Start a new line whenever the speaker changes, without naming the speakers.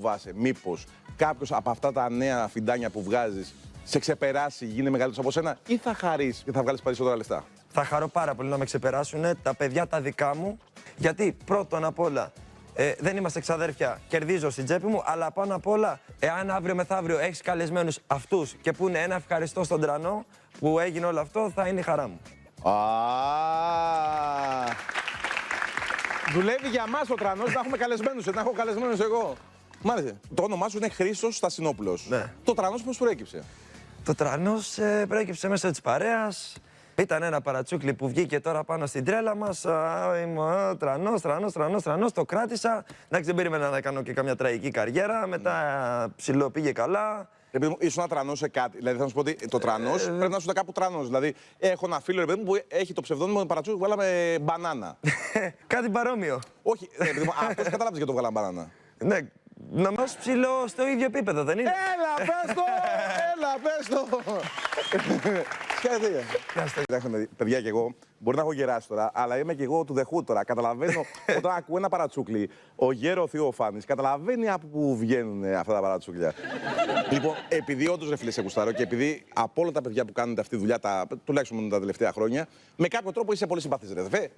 φοβάσαι μήπως κάποιος από αυτά τα νέα φιντάνια που βγάζεις σε ξεπεράσει, γίνει μεγαλύτερος από σένα, ή θα χαρείς και θα βγάλεις περισσότερα λεφτά?
Θα χαρώ πάρα πολύ να με ξεπεράσουν τα παιδιά τα δικά μου, γιατί πρώτον απ' όλα δεν είμαστε ξαδέρφια, κερδίζω στην τσέπη μου, αλλά πάνω απ' όλα, εάν αύριο μεθαύριο έχεις καλεσμένους αυτούς και πούνε ένα ευχαριστώ στον Τρανό που έγινε όλο αυτό, θα είναι η χαρά μου.
Δουλεύει για μας ο Τρανός, να έχουμε καλεσμένους, να έχω καλεσμένους εγώ. Μάλιστα. Το όνομά σου είναι Χρήστος Στασινόπουλος.
Ναι.
Το Τρανός πώς προέκυψε?
Το Τρανός προέκυψε μέσω της παρέας. Ήταν ένα παρατσούκλι που βγήκε τώρα πάνω στην τρέλα μας. Είμαι Τρανός, το κράτησα. Εντάξει, δεν περίμενα να κάνω και καμιά τραγική καριέρα. Μετά ψηλό πήγε καλά.
Επειδή μου ήσουν Τρανός σε κάτι. Δηλαδή, θα σου πω ότι το Τρανός πρέπει να ήσουν κάπου Τρανός. Δηλαδή, έχω ένα φίλο ρε παιδί μου που έχει το ψευδόνυμο παρατσούκλι που βάλαμε μπανάνα.
Κάτι παρόμοιο.
Όχι, αυτός κατάλαβε γιατί το βγάλαμε μπανάνα.
Ναι, να μας ψηλό στο ίδιο επίπεδο, δεν είναι?
Έλα, πες το! Έλα, πες το! Κοιτάξτε, παιδιά, και εγώ μπορεί να έχω γεράσει τώρα, αλλά είμαι και εγώ του δεχού τώρα. Καταλαβαίνω όταν ακούω ένα παρατσούκλι, ο Γέρο Θεοφάνης καταλαβαίνει από πού βγαίνουν αυτά τα παρατσούκλια. Λοιπόν, επειδή όντως ρε φίλε σε γουστάρω και επειδή από όλα τα παιδιά που κάνουν αυτή τη δουλειά, τουλάχιστον τα τελευταία χρόνια, με κάποιο τρόπο είσαι πολύ συμπαθής, ρε.